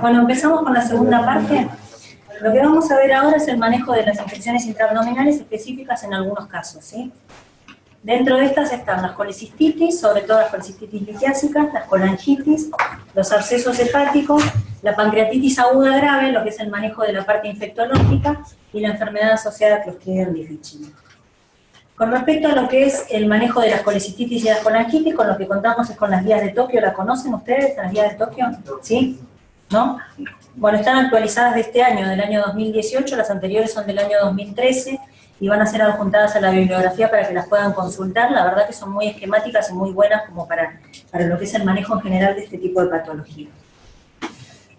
Bueno, empezamos con la segunda parte. Lo que vamos a ver ahora es el manejo de las infecciones intraabdominales específicas en algunos casos, ¿sí? Dentro de estas están las colecistitis, sobre todo las colecistitis litiásicas, las colangitis, los abscesos hepáticos, la pancreatitis aguda grave, lo que es el manejo de la parte infectológica, y la enfermedad asociada a Clostridium difficile. Con respecto a lo que es el manejo de las colecistitis y las colangitis, con lo que contamos es con las guías de Tokio. ¿La conocen ustedes, las guías de Tokio? ¿Sí? ¿No? Bueno, están actualizadas de este año, del año 2018, las anteriores son del año 2013, y van a ser adjuntadas a la bibliografía para que las puedan consultar. La verdad que son muy esquemáticas y muy buenas como para lo que es el manejo en general de este tipo de patología.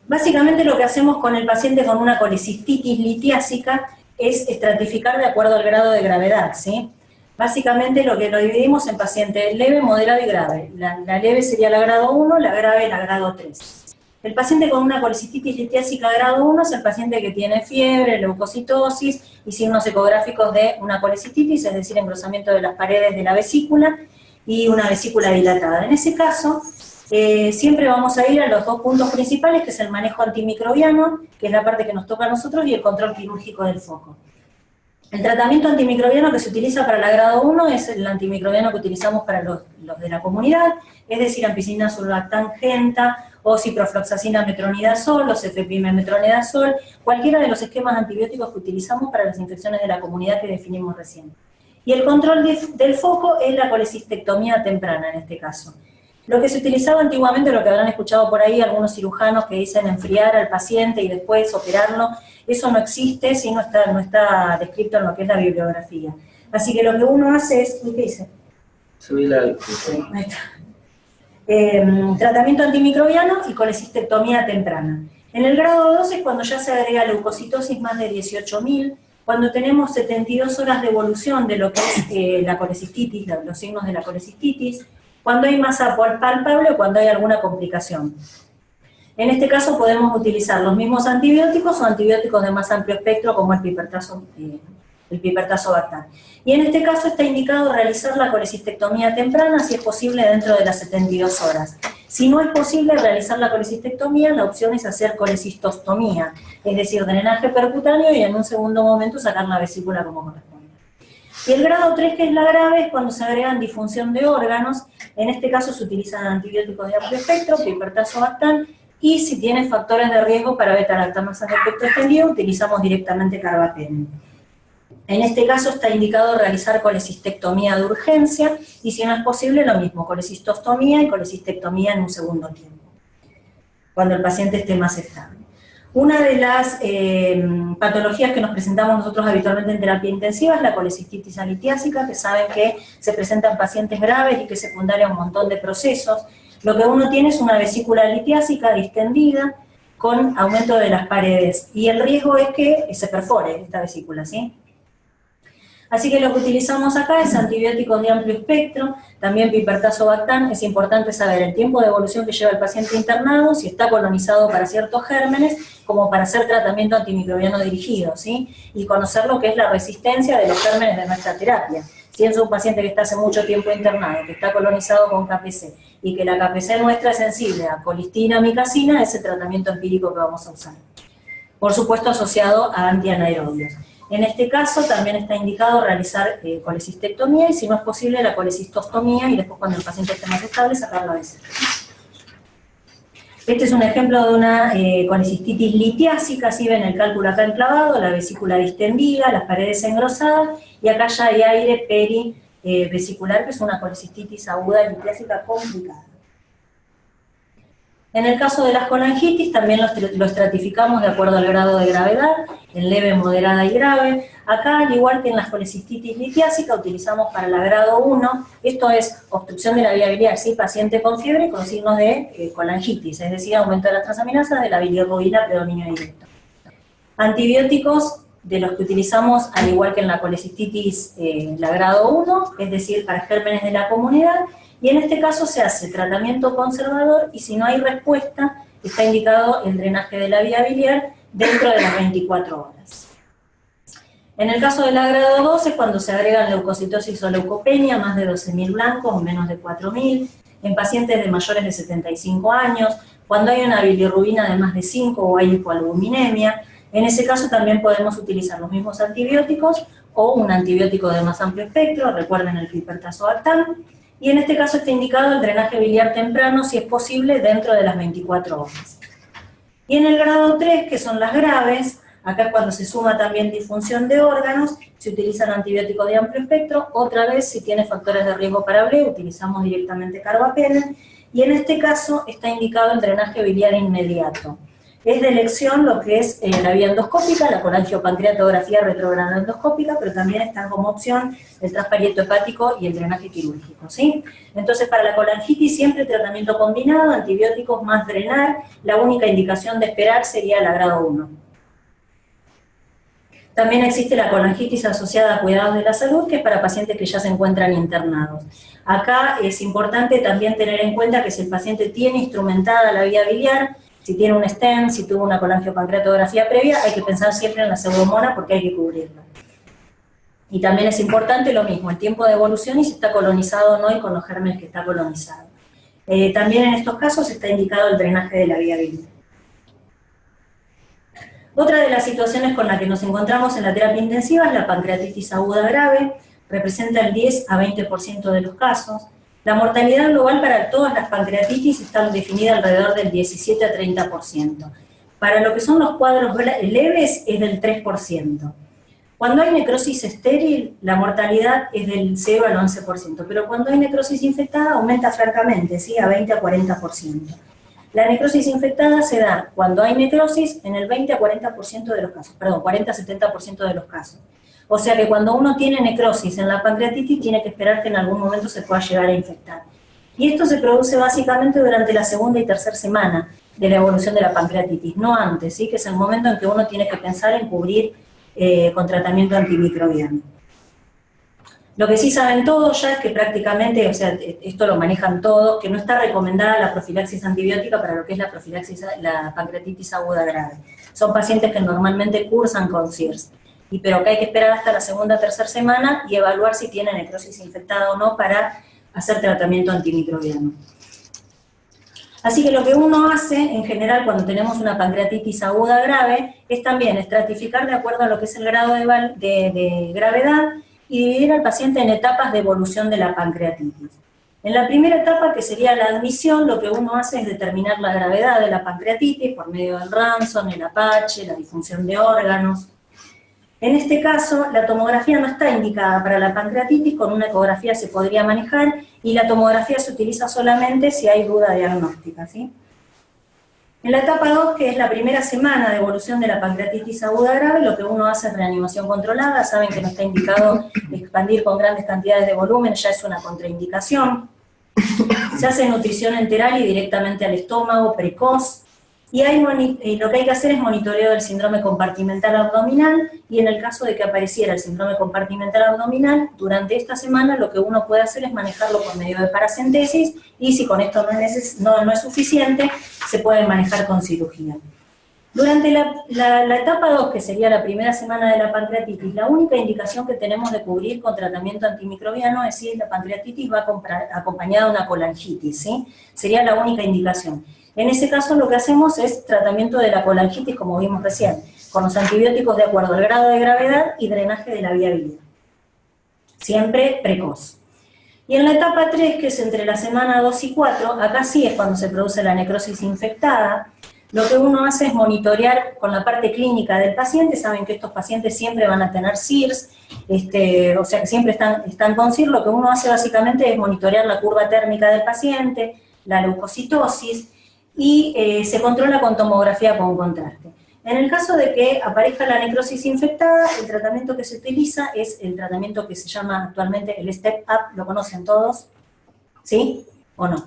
Básicamente lo que hacemos con el paciente con una colecistitis litiásica es estratificar de acuerdo al grado de gravedad, ¿sí? Básicamente lo dividimos en paciente leve, moderado y grave. La leve sería la grado 1, la grave la grado 3. El paciente con una colecistitis litiásica grado 1 es el paciente que tiene fiebre, leucocitosis y signos ecográficos de una colecistitis, es decir, engrosamiento de las paredes de la vesícula y una vesícula dilatada. En ese caso, siempre vamos a ir a los dos puntos principales, que es el manejo antimicrobiano, que es la parte que nos toca a nosotros, y el control quirúrgico del foco. El tratamiento antimicrobiano que se utiliza para la grado 1 es el antimicrobiano que utilizamos para los de la comunidad, es decir, ampicilina, surlactam, genta, o ciprofloxacina, metronidazol, o cefepime, metronidazol, cualquiera de los esquemas antibióticos que utilizamos para las infecciones de la comunidad que definimos recién. Y el control del foco es la colecistectomía temprana en este caso. Lo que se utilizaba antiguamente, lo que habrán escuchado por ahí algunos cirujanos que dicen enfriar al paciente y después operarlo, eso no existe, si no está descrito en lo que es la bibliografía. Así que lo que uno hace es, ¿qué dice? Subí la... Ahí está. Tratamiento antimicrobiano y colecistectomía temprana. En el grado 2 es cuando ya se agrega leucocitosis más de 18.000, cuando tenemos 72 horas de evolución de lo que es la colecistitis, los signos de la colecistitis, cuando hay masa palpable o cuando hay alguna complicación. En este caso podemos utilizar los mismos antibióticos o antibióticos de más amplio espectro como el pipertazobactam. Y en este caso está indicado realizar la colecistectomía temprana si es posible dentro de las 72 horas. Si no es posible realizar la colecistectomía, la opción es hacer colecistostomía, es decir, drenaje percutáneo y en un segundo momento sacar la vesícula como corresponde. Y el grado 3, que es la grave, es cuando se agregan disfunción de órganos. En este caso se utilizan antibióticos de amplio espectro, pipertazobactam, y si tiene factores de riesgo para beta-lactamasas de espectro extendido, utilizamos directamente carbapenem. En este caso está indicado realizar colecistectomía de urgencia, y si no es posible, lo mismo, colecistostomía y colecistectomía en un segundo tiempo, cuando el paciente esté más estable. Una de las patologías que nos presentamos nosotros habitualmente en terapia intensiva es la colecistitis litiásica, que saben que se presenta en pacientes graves y que es secundaria a un montón de procesos. Lo que uno tiene es una vesícula litiásica distendida con aumento de las paredes, y el riesgo es que se perfore esta vesícula, ¿sí? Así que lo que utilizamos acá es antibióticos de amplio espectro, también pipertazobactam. Es importante saber el tiempo de evolución que lleva el paciente internado, si está colonizado para ciertos gérmenes, como para hacer tratamiento antimicrobiano dirigido, ¿sí? Y conocer lo que es la resistencia de los gérmenes de nuestra terapia. Si es un paciente que está hace mucho tiempo internado, que está colonizado con KPC, y que la KPC nuestra es sensible a colistina, micacina, es el tratamiento empírico que vamos a usar. Por supuesto asociado a antianaerobios. En este caso también está indicado realizar colecistectomía, y si no es posible la colecistostomía, y después cuando el paciente esté más estable sacar la vesícula. Este es un ejemplo de una colecistitis litiásica, así ven el cálculo acá enclavado, la vesícula distendida, las paredes engrosadas, y acá ya hay aire perivesicular, que es una colecistitis aguda litiásica complicada. En el caso de las colangitis también lo estratificamos de acuerdo al grado de gravedad, en leve, moderada y grave. Acá, al igual que en la colecistitis litiásica, utilizamos para la grado 1, esto es obstrucción de la vía biliar, ¿sí? Paciente con fiebre con signos de colangitis, es decir, aumento de las transaminasas de la bilirrubina, predominio directo. Antibióticos de los que utilizamos, al igual que en la colecistitis la grado 1, es decir, para gérmenes de la comunidad, y en este caso se hace tratamiento conservador y si no hay respuesta, está indicado el drenaje de la vía biliar dentro de las 24 horas. En el caso de la grado 2 es cuando se agregan leucocitosis o leucopenia, más de 12.000 blancos o menos de 4.000, en pacientes de mayores de 75 años, cuando hay una bilirrubina de más de 5 o hay hipoalbuminemia. En ese caso también podemos utilizar los mismos antibióticos o un antibiótico de más amplio espectro, recuerden el flippertazobactam, y en este caso está indicado el drenaje biliar temprano, si es posible, dentro de las 24 horas. Y en el grado 3, que son las graves, acá cuando se suma también disfunción de órganos, se utilizan antibióticos de amplio espectro, otra vez si tiene factores de riesgo para BLE, utilizamos directamente carbapenem, y en este caso está indicado el drenaje biliar inmediato. Es de elección lo que es la vía endoscópica, la colangiopancreatografía retrograda endoscópica, pero también están como opción el transparieto hepático y el drenaje quirúrgico, ¿sí? Entonces, para la colangitis siempre tratamiento combinado, antibióticos más drenar, la única indicación de esperar sería la grado 1. También existe la colangitis asociada a cuidados de la salud, que es para pacientes que ya se encuentran internados. Acá es importante también tener en cuenta que si el paciente tiene instrumentada la vía biliar, si tiene un stent, si tuvo una colangiopancreatografía previa, hay que pensar siempre en la pseudomonas porque hay que cubrirla. Y también es importante lo mismo, el tiempo de evolución y si está colonizado o no y con los gérmenes que está colonizado. También en estos casos está indicado el drenaje de la vía biliar. Otra de las situaciones con las que nos encontramos en la terapia intensiva es la pancreatitis aguda grave, representa el 10 a 20% de los casos. La mortalidad global para todas las pancreatitis está definida alrededor del 17 a 30%. Para lo que son los cuadros leves es del 3%. Cuando hay necrosis estéril, la mortalidad es del 0 al 11%, pero cuando hay necrosis infectada aumenta francamente, ¿sí? A 20 a 40%. La necrosis infectada se da cuando hay necrosis en el 20 a 40% de los casos, perdón, 40 a 70% de los casos. O sea que cuando uno tiene necrosis en la pancreatitis, tiene que esperar que en algún momento se pueda llegar a infectar. Y esto se produce básicamente durante la segunda y tercera semana de la evolución de la pancreatitis, no antes, ¿sí? Que es el momento en que uno tiene que pensar en cubrir con tratamiento antimicrobiano. Lo que sí saben todos ya es que prácticamente, o sea, esto lo manejan todos, que no está recomendada la profilaxis antibiótica para lo que es la profilaxis, la pancreatitis aguda grave. Son pacientes que normalmente cursan con CIRS. Pero que hay que esperar hasta la segunda o tercera semana y evaluar si tiene necrosis infectada o no para hacer tratamiento antimicrobiano. Así que lo que uno hace, en general, cuando tenemos una pancreatitis aguda grave, es también estratificar de acuerdo a lo que es el grado de gravedad y dividir al paciente en etapas de evolución de la pancreatitis. En la primera etapa, que sería la admisión, lo que uno hace es determinar la gravedad de la pancreatitis por medio del Ranson, el Apache, la disfunción de órganos. En este caso, la tomografía no está indicada para la pancreatitis, con una ecografía se podría manejar, y la tomografía se utiliza solamente si hay duda diagnóstica, ¿sí? En la etapa 2, que es la primera semana de evolución de la pancreatitis aguda grave, lo que uno hace es reanimación controlada, saben que no está indicado expandir con grandes cantidades de volumen, ya es una contraindicación. Se hace nutrición enteral y directamente al estómago, precoz. Y lo que hay que hacer es monitoreo del síndrome compartimental abdominal, y en el caso de que apareciera el síndrome compartimental abdominal, durante esta semana lo que uno puede hacer es manejarlo por medio de paracentesis, y si con esto no es suficiente, se puede manejar con cirugía. Durante la etapa 2, que sería la primera semana de la pancreatitis, la única indicación que tenemos de cubrir con tratamiento antimicrobiano es si la pancreatitis va acompañada de una colangitis, ¿sí? Sería la única indicación. En ese caso lo que hacemos es tratamiento de la colangitis, como vimos recién, con los antibióticos de acuerdo al grado de gravedad y drenaje de la vía biliar. Siempre precoz. Y en la etapa 3, que es entre la semana 2 y 4, acá sí es cuando se produce la necrosis infectada. Lo que uno hace es monitorear con la parte clínica del paciente. Saben que estos pacientes siempre van a tener CIRS, o sea que siempre están con CIRS. Lo que uno hace básicamente es monitorear la curva térmica del paciente, la leucocitosis, y se controla con tomografía con contraste. En el caso de que aparezca la necrosis infectada, el tratamiento que se utiliza es el tratamiento que se llama actualmente el Step Up, ¿lo conocen todos? ¿Sí o no?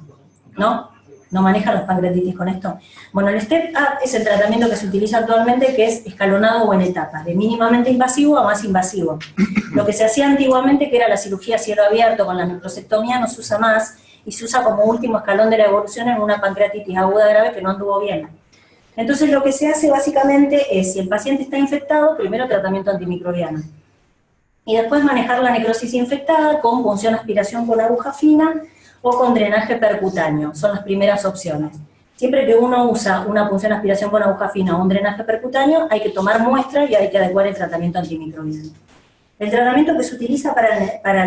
¿No? ¿No manejan los pancreatitis con esto? Bueno, el Step Up es el tratamiento que se utiliza actualmente, que es escalonado o en etapas, de mínimamente invasivo a más invasivo. Lo que se hacía antiguamente, que era la cirugía a cielo abierto con la necrosectomía, no se usa más, y se usa como último escalón de la evolución en una pancreatitis aguda grave que no anduvo bien. Entonces lo que se hace básicamente es, si el paciente está infectado, primero tratamiento antimicrobiano. Y después manejar la necrosis infectada con punción aspiración con aguja fina o con drenaje percutáneo. Son las primeras opciones. Siempre que uno usa una punción aspiración con aguja fina o un drenaje percutáneo, hay que tomar muestra y hay que adecuar el tratamiento antimicrobiano. El tratamiento que se utiliza para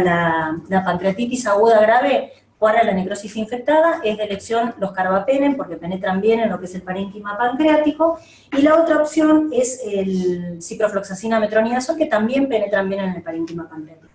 la pancreatitis aguda grave, para la necrosis infectada, es de elección los carbapenem, porque penetran bien en lo que es el parénquima pancreático, y la otra opción es el ciprofloxacina metronidazol, que también penetran bien en el parénquima pancreático.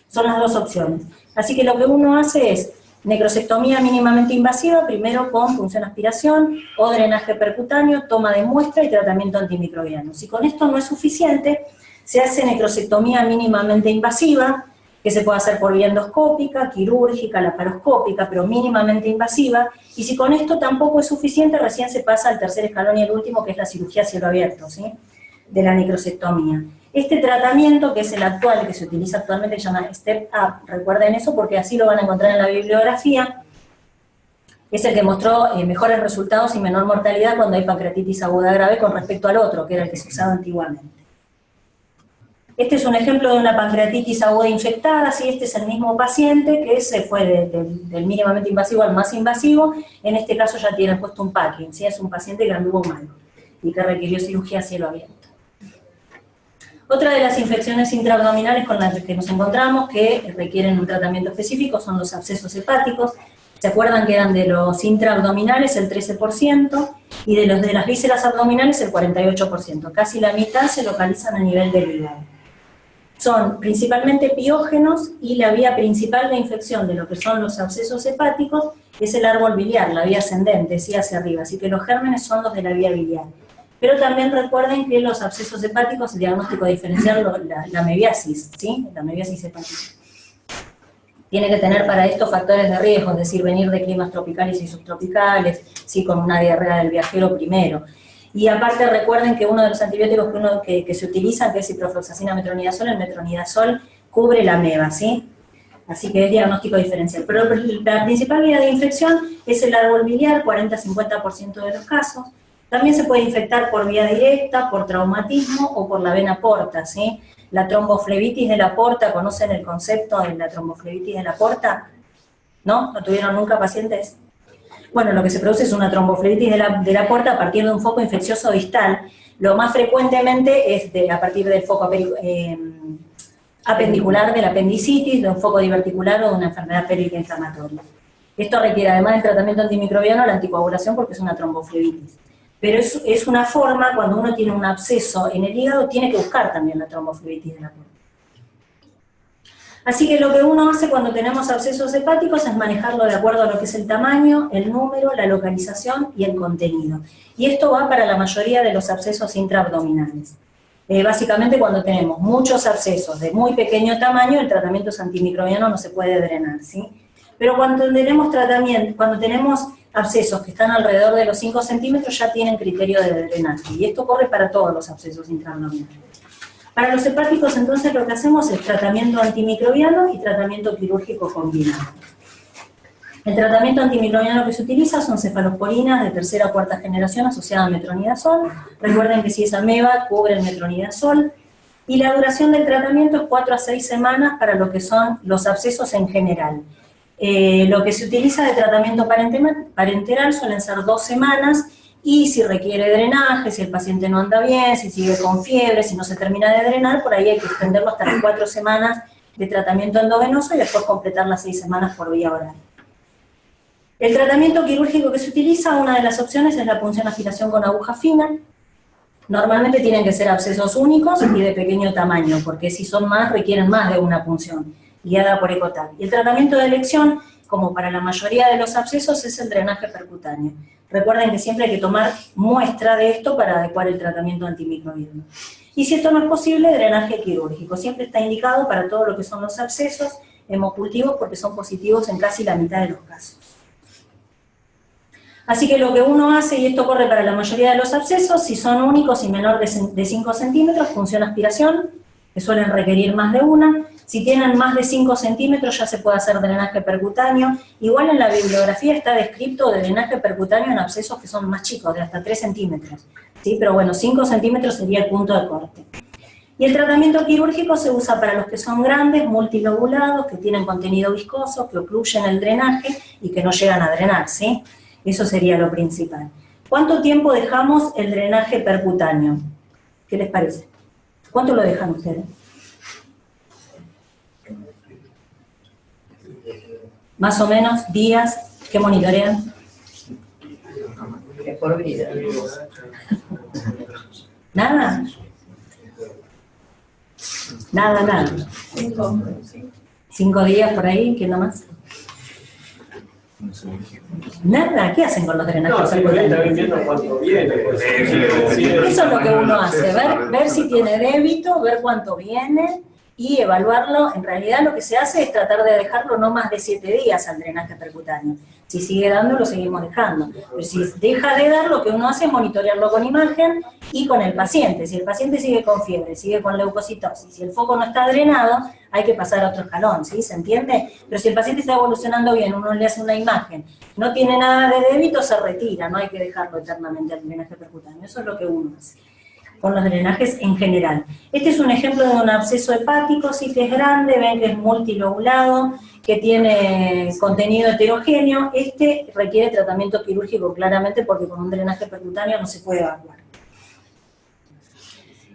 Son las dos opciones. Así que lo que uno hace es necrosectomía mínimamente invasiva, primero con punción aspiración o drenaje percutáneo, toma de muestra y tratamiento antimicrobiano. Si con esto no es suficiente, se hace necrosectomía mínimamente invasiva, que se puede hacer por vía endoscópica, quirúrgica, laparoscópica, pero mínimamente invasiva, y si con esto tampoco es suficiente, recién se pasa al tercer escalón y el último, que es la cirugía a cielo abierto, ¿sí?, de la necrosectomía. Este tratamiento, que es el actual, que se utiliza actualmente, se llama Step Up, recuerden eso porque así lo van a encontrar en la bibliografía, es el que mostró mejores resultados y menor mortalidad cuando hay pancreatitis aguda grave con respecto al otro, que era el que se usaba antiguamente. Este es un ejemplo de una pancreatitis aguda infectada, ¿sí? Este es el mismo paciente que se fue del mínimamente invasivo al más invasivo, en este caso ya tiene puesto un packing, ¿sí? Es un paciente que anduvo mal y que requirió cirugía a cielo abierto. Otra de las infecciones intraabdominales con las que nos encontramos que requieren un tratamiento específico son los abscesos hepáticos. ¿Se acuerdan que eran de los intraabdominales el 13% y de los de las vísceras abdominales el 48%? Casi la mitad se localizan a nivel del hígado. Son principalmente piógenos y la vía principal de infección de lo que son los abscesos hepáticos es el árbol biliar, la vía ascendente, sí, hacia arriba. Así que los gérmenes son los de la vía biliar. Pero también recuerden que los abscesos hepáticos, el diagnóstico diferencial, la mebiasis, ¿sí? La mebiasis hepática. Tiene que tener para esto factores de riesgo, es decir, venir de climas tropicales y subtropicales, ¿sí? Con una diarrea del viajero primero. Y aparte recuerden que uno de los antibióticos que se utilizan, que es ciprofloxacina metronidazol, el metronidazol cubre la ameba, ¿sí? Así que es diagnóstico diferencial. Pero la principal vía de infección es el árbol biliar, 40-50% de los casos. También se puede infectar por vía directa, por traumatismo o por la vena porta, ¿sí? La tromboflebitis de la porta, ¿conocen el concepto de la tromboflebitis de la porta? ¿No? ¿No tuvieron nunca pacientes? Bueno, lo que se produce es una tromboflebitis de la porta a partir de un foco infeccioso distal. Lo más frecuentemente es a partir del foco apendicular de la apendicitis, de un foco diverticular o de una enfermedad periódica inflamatoria. Esto requiere, además del tratamiento antimicrobiano, la anticoagulación porque es una tromboflebitis. Pero es una forma, cuando uno tiene un absceso en el hígado, tiene que buscar también la tromboflebitis de la porta. Así que lo que uno hace cuando tenemos abscesos hepáticos es manejarlo de acuerdo a lo que es el tamaño, el número, la localización y el contenido. Y esto va para la mayoría de los abscesos intraabdominales. Básicamente cuando tenemos muchos abscesos de muy pequeño tamaño, el tratamiento es antimicrobiano, no se puede drenar, ¿sí? Pero cuando tenemos abscesos que están alrededor de los 5 centímetros, ya tienen criterio de drenaje. Y esto corre para todos los abscesos intraabdominales. Para los hepáticos, entonces, lo que hacemos es tratamiento antimicrobiano y tratamiento quirúrgico combinado. El tratamiento antimicrobiano que se utiliza son cefalosporinas de tercera o cuarta generación asociadas a metronidazol. Recuerden que si es ameba, cubre el metronidazol. Y la duración del tratamiento es 4 a 6 semanas para lo que son los abscesos en general. Lo que se utiliza de tratamiento parenteral suelen ser 2 semanas, y si requiere drenaje, si el paciente no anda bien, si sigue con fiebre, si no se termina de drenar, por ahí hay que extenderlo hasta las 4 semanas de tratamiento endovenoso y después completar las 6 semanas por vía oral. El tratamiento quirúrgico que se utiliza, una de las opciones es la punción aspiración con aguja fina. Normalmente tienen que ser abscesos únicos y de pequeño tamaño, porque si son más, requieren más de una punción, guiada por ECOTAC. Y el tratamiento de elección como para la mayoría de los abscesos, es el drenaje percutáneo. Recuerden que siempre hay que tomar muestra de esto para adecuar el tratamiento antimicrobiano. Y si esto no es posible, drenaje quirúrgico. Siempre está indicado para todo lo que son los abscesos hemocultivos porque son positivos en casi la mitad de los casos. Así que lo que uno hace, y esto corre para la mayoría de los abscesos, si son únicos y menor de 5 centímetros, función aspiración, que suelen requerir más de una. Si tienen más de 5 centímetros ya se puede hacer drenaje percutáneo. Igual en la bibliografía está descrito de drenaje percutáneo en abscesos que son más chicos, de hasta 3 centímetros. ¿Sí? Pero bueno, 5 centímetros sería el punto de corte. Y el tratamiento quirúrgico se usa para los que son grandes, multilobulados, que tienen contenido viscoso, que ocluyen el drenaje y que no llegan a drenar, ¿sí? Eso sería lo principal. ¿Cuánto tiempo dejamos el drenaje percutáneo? ¿Qué les parece? ¿Cuánto lo dejan ustedes? Más o menos, días, ¿qué monitorean? Por vida. ¿Nada? Nada. 5 días por ahí, ¿qué nomás? Nada, ¿qué hacen con los drenajes percutáneos? También viendo cuánto viene. Eso es lo que uno hace, ver si tiene débito, ver cuánto viene y evaluarlo. En realidad lo que se hace es tratar de dejarlo no más de 7 días al drenaje percutáneo. Si sigue dando, lo seguimos dejando. Pero si deja de dar, lo que uno hace es monitorearlo con imagen y con el paciente. Si el paciente sigue con fiebre, sigue con leucocitosis, si el foco no está drenado, hay que pasar a otro escalón, ¿sí? ¿Se entiende? Pero si el paciente está evolucionando bien, uno le hace una imagen, no tiene nada de débito, se retira, no hay que dejarlo eternamente al drenaje percutáneo. Eso es lo que uno hace con los drenajes en general. Este es un ejemplo de un absceso hepático, sí que es grande, ven que es multilobulado, que tiene contenido heterogéneo. Este requiere tratamiento quirúrgico claramente porque con un drenaje percutáneo no se puede evacuar.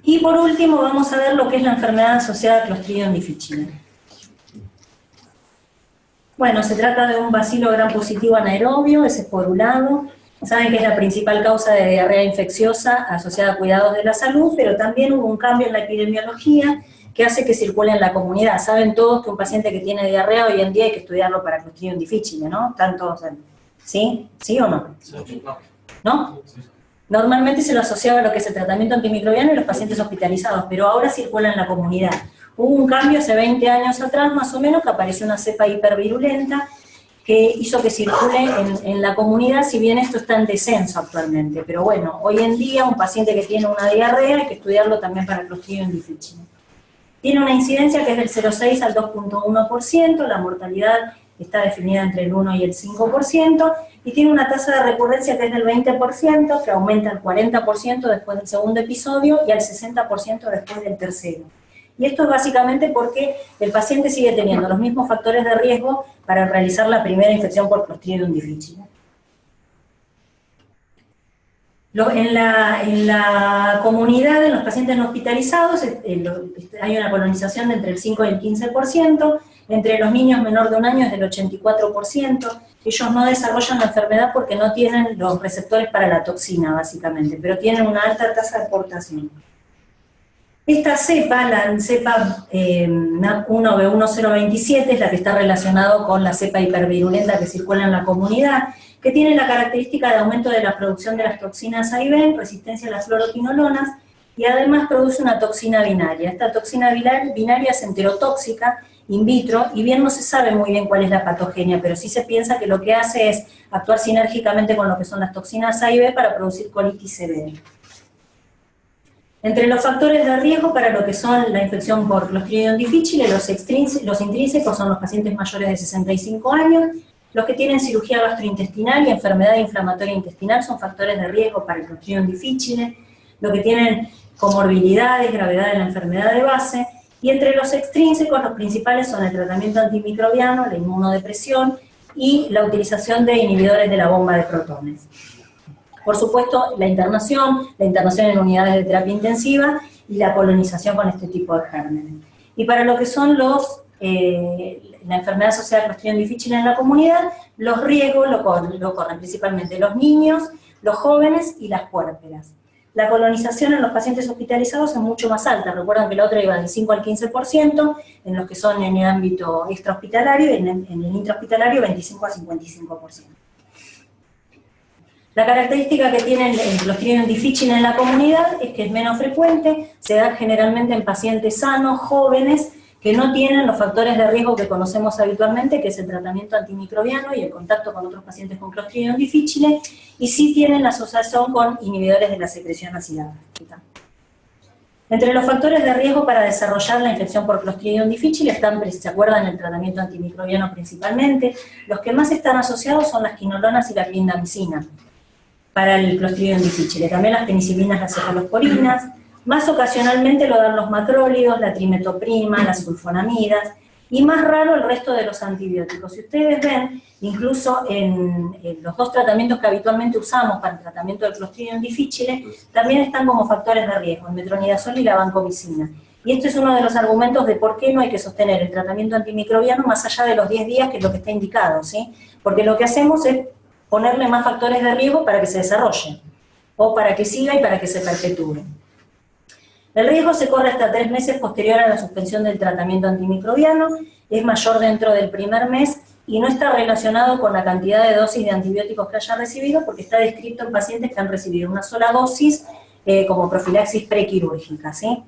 Y por último vamos a ver lo que es la enfermedad asociada a Clostridium difficile. Bueno, se trata de un bacilo gram positivo anaerobio, es esporulado. Saben que es la principal causa de diarrea infecciosa asociada a cuidados de la salud, pero también hubo un cambio en la epidemiología que hace que circule en la comunidad. Saben todos que un paciente que tiene diarrea hoy en día hay que estudiarlo para Clostridium difficile, ¿no? Tanto, ¿sí? ¿Sí o no? ¿No? Normalmente se lo asociaba a lo que es el tratamiento antimicrobiano y los pacientes hospitalizados, pero ahora circula en la comunidad. Hubo un cambio hace 20 años atrás, más o menos, que apareció una cepa hipervirulenta que hizo que circule en la comunidad, si bien esto está en descenso actualmente. Pero bueno, hoy en día un paciente que tiene una diarrea hay que estudiarlo también para Clostridium difficile. Tiene una incidencia que es del 0,6 al 2,1%, la mortalidad está definida entre el 1 y el 5%, y tiene una tasa de recurrencia que es del 20%, que aumenta al 40% después del segundo episodio y al 60% después del tercero. Y esto es básicamente porque el paciente sigue teniendo los mismos factores de riesgo para realizar la primera infección por Clostridium difficile. En la comunidad, en los pacientes no hospitalizados, hay una colonización de entre el 5 y el 15%, entre los niños menor de 1 año es del 84%, ellos no desarrollan la enfermedad porque no tienen los receptores para la toxina, básicamente, pero tienen una alta tasa de aportación. Esta cepa, la cepa NAP1B1027, es la que está relacionada con la cepa hipervirulenta que circula en la comunidad, que tiene la característica de aumento de la producción de las toxinas A y B, resistencia a las fluoroquinolonas, y además produce una toxina binaria. Esta toxina binaria es enterotóxica, in vitro, y bien no se sabe muy bien cuál es la patogenia, pero sí se piensa que lo que hace es actuar sinérgicamente con lo que son las toxinas A y B para producir colitis severa. Entre los factores de riesgo para lo que son la infección por Clostridium difficile, los intrínsecos son los pacientes mayores de 65 años, los que tienen cirugía gastrointestinal y enfermedad inflamatoria intestinal son factores de riesgo para el Clostridium difficile, los que tienen comorbilidades, gravedad de la enfermedad de base, y entre los extrínsecos los principales son el tratamiento antimicrobiano, la inmunodepresión y la utilización de inhibidores de la bomba de protones. Por supuesto, la internación en unidades de terapia intensiva y la colonización con este tipo de gérmenes. Y para lo que son la enfermedad asociada a Clostridium difficile en la comunidad, los riesgos lo corren principalmente los niños, los jóvenes y las puérperas. la colonización en los pacientes hospitalizados es mucho más alta. Recuerdan que la otra iba del 5 al 15%, en los que son en el ámbito extrahospitalario, y en el intrahospitalario 25 a 55%. La característica que tiene el Clostridium difficile en la comunidad es que es menos frecuente, se da generalmente en pacientes sanos, jóvenes, que no tienen los factores de riesgo que conocemos habitualmente, que es el tratamiento antimicrobiano y el contacto con otros pacientes con Clostridium difficile, y sí tienen la asociación con inhibidores de la secreción ácida gástrica. Entre los factores de riesgo para desarrollar la infección por Clostridium difficile están, ¿se acuerdan?, el tratamiento antimicrobiano principalmente. Los que más están asociados son las quinolonas y la clindamicina para el Clostridium difficile. También las penicilinas, las cefalosporinas. Más ocasionalmente lo dan los macrólidos, la trimetoprima, las sulfonamidas, y más raro el resto de los antibióticos. Si ustedes ven, incluso en los dos tratamientos que habitualmente usamos para el tratamiento del Clostridium difficile, también están como factores de riesgo, el metronidazol y la vancomicina. Y este es uno de los argumentos de por qué no hay que sostener el tratamiento antimicrobiano más allá de los 10 días, que es lo que está indicado, ¿sí? Porque lo que hacemos es ponerle más factores de riesgo para que se desarrolle, o para que siga y para que se perpetúe. El riesgo se corre hasta 3 meses posterior a la suspensión del tratamiento antimicrobiano, es mayor dentro del primer mes y no está relacionado con la cantidad de dosis de antibióticos que haya recibido, porque está descrito en pacientes que han recibido una sola dosis como profilaxis prequirúrgica, ¿sí?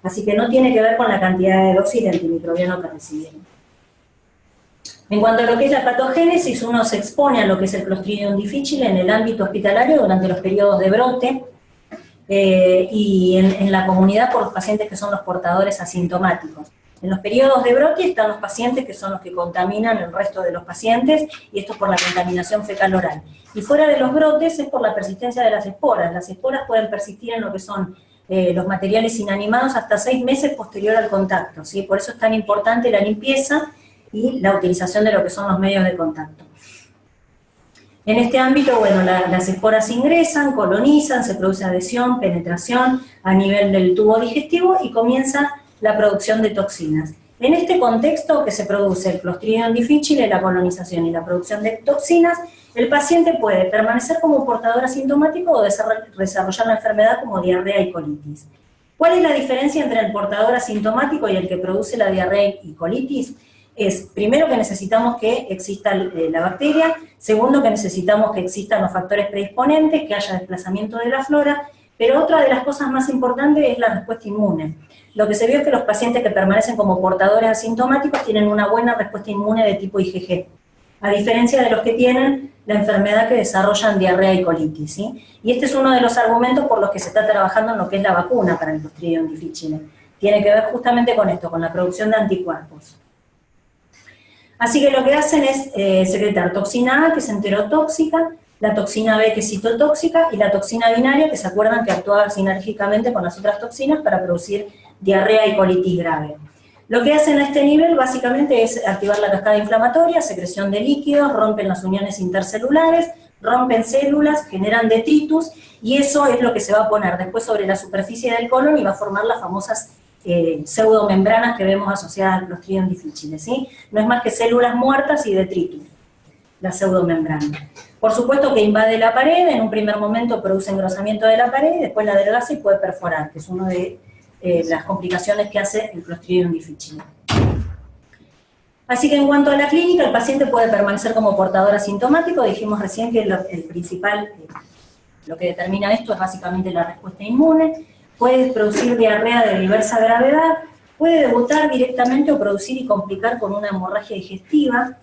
Así que no tiene que ver con la cantidad de dosis de antimicrobiano que recibieron. En cuanto a lo que es la patogénesis, uno se expone a lo que es el Clostridium difficile en el ámbito hospitalario durante los periodos de brote, y en la comunidad por los pacientes que son los portadores asintomáticos. En los periodos de brote están los pacientes que son los que contaminan el resto de los pacientes, y esto es por la contaminación fecal-oral. Y fuera de los brotes es por la persistencia de las esporas. Las esporas pueden persistir en lo que son los materiales inanimados hasta 6 meses posterior al contacto, ¿sí? Por eso es tan importante la limpieza y la utilización de lo que son los medios de contacto. En este ámbito, bueno, las esporas ingresan, colonizan, se produce adhesión, penetración a nivel del tubo digestivo y comienza la producción de toxinas. En este contexto que se produce el Clostridium difficile, la colonización y la producción de toxinas, el paciente puede permanecer como portador asintomático o desarrollar la enfermedad como diarrea y colitis. ¿Cuál es la diferencia entre el portador asintomático y el que produce la diarrea y colitis? Es, primero, que necesitamos que exista la bacteria, segundo, que necesitamos que existan los factores predisponentes, que haya desplazamiento de la flora, pero otra de las cosas más importantes es la respuesta inmune. Lo que se vio es que los pacientes que permanecen como portadores asintomáticos tienen una buena respuesta inmune de tipo IgG, a diferencia de los que tienen la enfermedad que desarrollan diarrea y colitis, ¿sí? Y este es uno de los argumentos por los que se está trabajando en lo que es la vacuna para el Clostridium difficile. Tiene que ver justamente con esto, con la producción de anticuerpos. Así que lo que hacen es secretar toxina A, que es enterotóxica, la toxina B, que es citotóxica, y la toxina binaria, que se acuerdan que actúa sinérgicamente con las otras toxinas para producir diarrea y colitis grave. Lo que hacen a este nivel básicamente es activar la cascada inflamatoria, secreción de líquidos, rompen las uniones intercelulares, rompen células, generan detritus, y eso es lo que se va a poner después sobre la superficie del colon y va a formar las famosas pseudomembranas que vemos asociadas al Clostridium difficile, ¿sí? No es más que células muertas y detritus, la pseudomembrana. Por supuesto que invade la pared, en un primer momento produce engrosamiento de la pared, después la adelgaza y puede perforar, que es una de las complicaciones que hace el Clostridium difficile. Así que en cuanto a la clínica, el paciente puede permanecer como portador asintomático. Dijimos recién que el principal, lo que determina esto es básicamente la respuesta inmune. Puede producir diarrea de diversa gravedad, puede debutar directamente o producir y complicar con una hemorragia digestiva,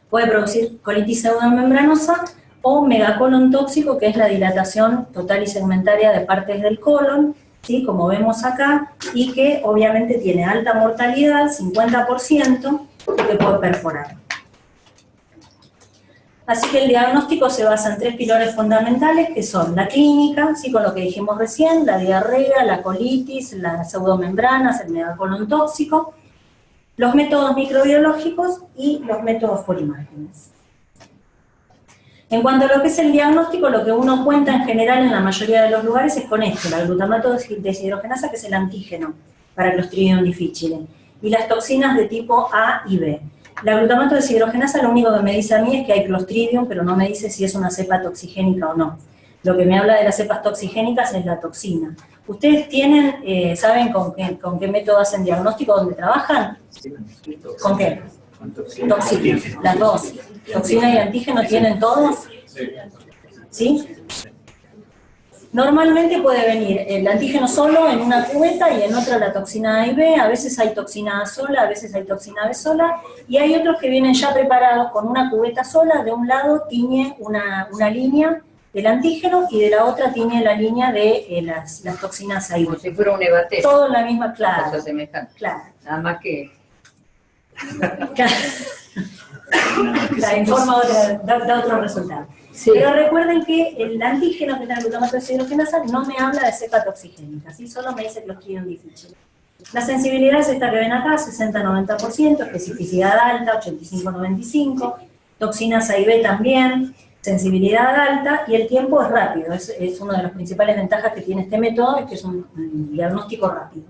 puede producir colitis pseudomembranosa o megacolon tóxico, que es la dilatación total y segmentaria de partes del colon, ¿sí? Como vemos acá, y que obviamente tiene alta mortalidad, 50%, y que puede perforar. Así que el diagnóstico se basa en 3 pilares fundamentales, que son la clínica, ¿sí? Con lo que dijimos recién, la diarrea, la colitis, las pseudomembranas, el megacolon tóxico, los métodos microbiológicos y los métodos por imágenes. En cuanto a lo que es el diagnóstico, lo que uno cuenta en general en la mayoría de los lugares es con esto, la glutamato deshidrogenasa, que es el antígeno para el Clostridium difficile, y las toxinas de tipo A y B. La glutamato deshidrogenasa lo único que me dice a mí es que hay Clostridium, pero no me dice si es una cepa toxigénica o no. Lo que me habla de las cepas toxigénicas es la toxina. ¿Ustedes tienen, saben con qué método hacen diagnóstico, dónde trabajan? ¿Con qué? Toxina, las dos. ¿Toxina y antígeno tienen todos? ¿Sí? Normalmente puede venir el antígeno solo en una cubeta y en otra la toxina A y B, a veces hay toxina A sola, a veces hay toxina B sola, y hay otros que vienen ya preparados con una cubeta sola, de un lado tiñe una línea del antígeno y de la otra tiñe la línea de las toxinas A y B. Como si fuera un EVATES. Todo en la misma, claro. Cosa semejante. Claro. Nada más que... La informa da otro resultado. Sí. Pero recuerden que el antígeno, que es la glutamato deshidrogenasa, no me habla de cepa toxigénica, ¿sí? Solo me dice Clostridium difficile. La sensibilidad es esta que ven acá, 60-90%, especificidad alta, 85-95%, toxinas A y B también, sensibilidad alta, y el tiempo es rápido, es una de las principales ventajas que tiene este método, es que es un diagnóstico rápido.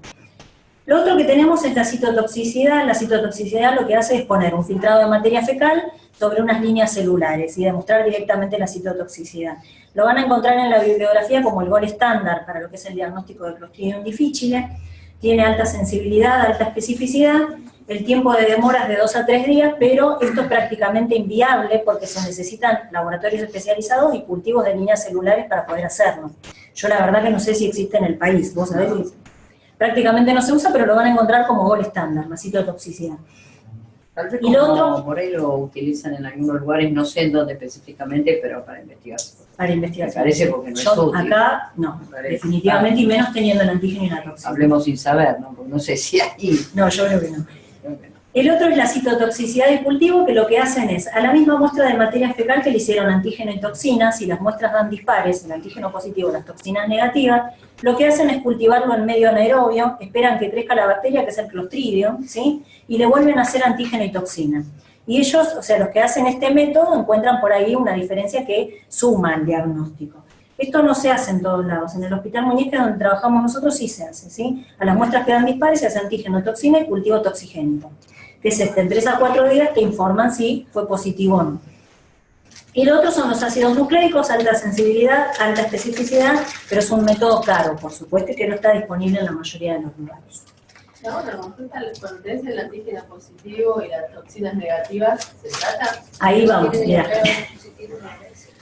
Lo otro que tenemos es la citotoxicidad. La citotoxicidad lo que hace es poner un filtrado de materia fecal sobre unas líneas celulares y demostrar directamente la citotoxicidad. Lo van a encontrar en la bibliografía como el gol estándar para lo que es el diagnóstico de Clostridium difficile. Tiene alta sensibilidad, alta especificidad, el tiempo de demora es de 2 a 3 días, pero esto es prácticamente inviable porque se necesitan laboratorios especializados y cultivos de líneas celulares para poder hacerlo. Yo la verdad que no sé si existe en el país, vos sabés. Prácticamente no se usa, pero lo van a encontrar como gol estándar, la citotoxicidad. Tal vez y lo otro, por ahí lo utilizan en algunos lugares, no sé en dónde específicamente, pero para investigación. Para investigación. Me parece porque no es útil. Acá, no, definitivamente, y menos teniendo el antígeno y la toxina. Hablemos sin saber, ¿no? Porque no sé si hay... No, yo creo que no. El otro es la citotoxicidad de cultivo, que lo que hacen es, a la misma muestra de materia fecal que le hicieron antígeno y toxinas, si las muestras dan dispares, el antígeno positivo, las toxinas negativas, lo que hacen es cultivarlo en medio anaerobio, esperan que crezca la bacteria, que es el Clostridium, ¿sí? Y le vuelven a hacer antígeno y toxina. Y ellos, o sea, los que hacen este método, encuentran por ahí una diferencia que suma el diagnóstico. Esto no se hace en todos lados. En el Hospital Muñeca, donde trabajamos nosotros, sí se hace, ¿sí? A las muestras que dan dispares se hace antígeno, toxina y cultivo toxigénico, que es en 3 a 4 días te informan si fue positivo o no. Y lo otro son los ácidos nucleicos, alta sensibilidad, alta especificidad, pero es un método caro, por supuesto, que no está disponible en la mayoría de los lugares. La otra consulta, cuando tenés el antígeno positivo y las toxinas negativas, ¿se trata? Ahí vamos, mira.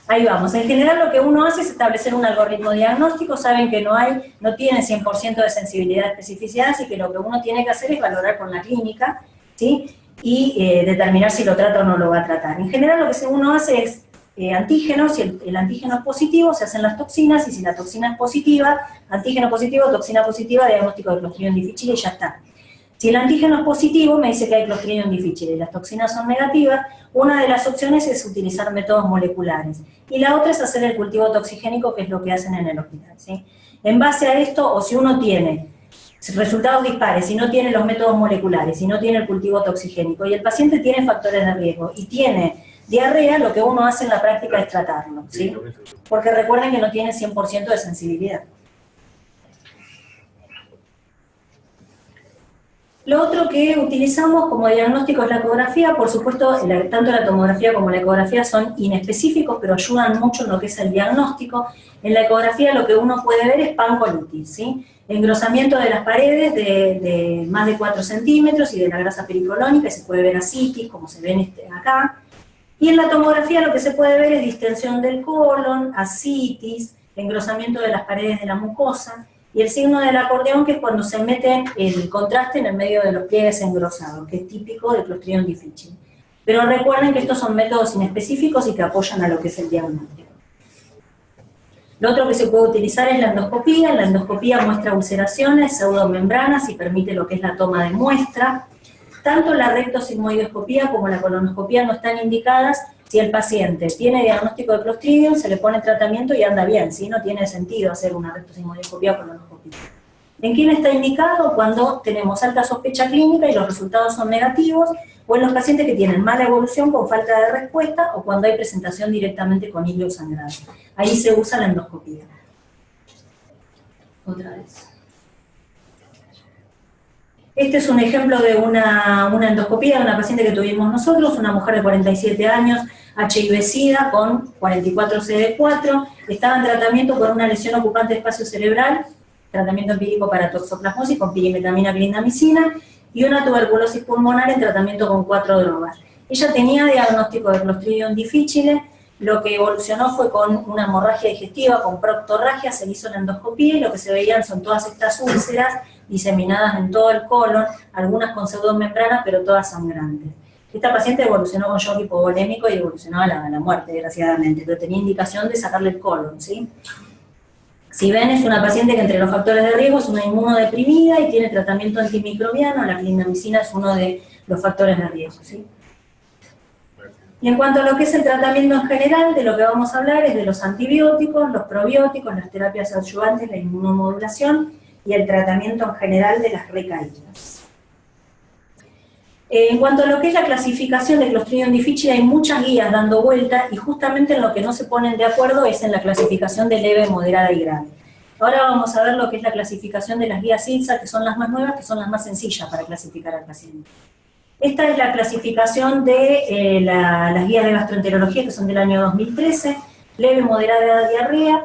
Ahí vamos. En general lo que uno hace es establecer un algoritmo diagnóstico, saben que no tiene 100% de sensibilidad y especificidad, así que lo que uno tiene que hacer es valorar con la clínica, ¿sí? Y determinar si lo trata o no lo va a tratar. En general lo que uno hace es antígenos, si el antígeno es positivo, se hacen las toxinas, y si la toxina es positiva, antígeno positivo, toxina positiva, diagnóstico de Clostridium difficile y ya está. Si el antígeno es positivo, me dice que hay Clostridium difficile y las toxinas son negativas, una de las opciones es utilizar métodos moleculares. Y la otra es hacer el cultivo toxigénico, que es lo que hacen en el hospital, ¿sí? En base a esto, o si uno tiene resultados dispares, si no tiene los métodos moleculares, si no tiene el cultivo toxigénico, y el paciente tiene factores de riesgo y tiene diarrea, lo que uno hace en la práctica es tratarlo, ¿sí? Porque recuerden que no tiene 100% de sensibilidad. Lo otro que utilizamos como diagnóstico es la ecografía. Por supuesto, tanto la tomografía como la ecografía son inespecíficos, pero ayudan mucho en lo que es el diagnóstico. En la ecografía lo que uno puede ver es pancolitis, ¿sí? Engrosamiento de las paredes de más de 4 centímetros y de la grasa pericolónica, y se puede ver ascitis, como se ven acá. Y en la tomografía lo que se puede ver es distensión del colon, ascitis, engrosamiento de las paredes de la mucosa, y el signo del acordeón, que es cuando se mete el contraste en el medio de los pliegues engrosados, que es típico del Clostridium difficile. Pero recuerden que estos son métodos inespecíficos y que apoyan a lo que es el diagnóstico. Lo otro que se puede utilizar es la endoscopía. La endoscopía muestra ulceraciones, pseudomembranas y permite lo que es la toma de muestra. Tanto la rectosigmoidoscopía como la colonoscopía no están indicadas si el paciente tiene diagnóstico de Clostridium, se le pone tratamiento y anda bien, ¿sí? No tiene sentido hacer una rectosigmoidoscopía o colonoscopía. ¿En quién está indicado? Cuando tenemos alta sospecha clínica y los resultados son negativos, o en los pacientes que tienen mala evolución con falta de respuesta, o cuando hay presentación directamente con hilo sangrado. Ahí se usa la endoscopía. Otra vez. Este es un ejemplo de una endoscopía de una paciente que tuvimos nosotros, una mujer de 47 años, HIV-Sida con 44CD4, estaba en tratamiento por una lesión ocupante de espacio cerebral, tratamiento empírico para toxoplasmosis con pirimetamina clindamicina, y una tuberculosis pulmonar en tratamiento con 4 drogas. Ella tenía diagnóstico de Clostridium difficile, lo que evolucionó fue con una hemorragia digestiva, con proctorragia, se le hizo la endoscopía y lo que se veían son todas estas úlceras diseminadas en todo el colon, algunas con pseudomembranas, pero todas sangrantes. Esta paciente evolucionó con shock hipovolémico y evolucionó a la muerte, desgraciadamente, pero tenía indicación de sacarle el colon, ¿sí? Si ven, es una paciente que entre los factores de riesgo es una inmunodeprimida y tiene tratamiento antimicrobiano, la clindamicina es uno de los factores de riesgo, ¿sí? Y en cuanto a lo que es el tratamiento en general, de lo que vamos a hablar es de los antibióticos, los probióticos, las terapias adyuvantes, la inmunomodulación y el tratamiento en general de las recaídas. En cuanto a lo que es la clasificación de Clostridium difficile, hay muchas guías dando vuelta y justamente en lo que no se ponen de acuerdo es en la clasificación de leve, moderada y grave. Ahora vamos a ver lo que es la clasificación de las guías ILSA, que son las más nuevas, que son las más sencillas para clasificar al paciente. Esta es la clasificación de las guías de gastroenterología, que son del año 2013, leve, moderada diarrea,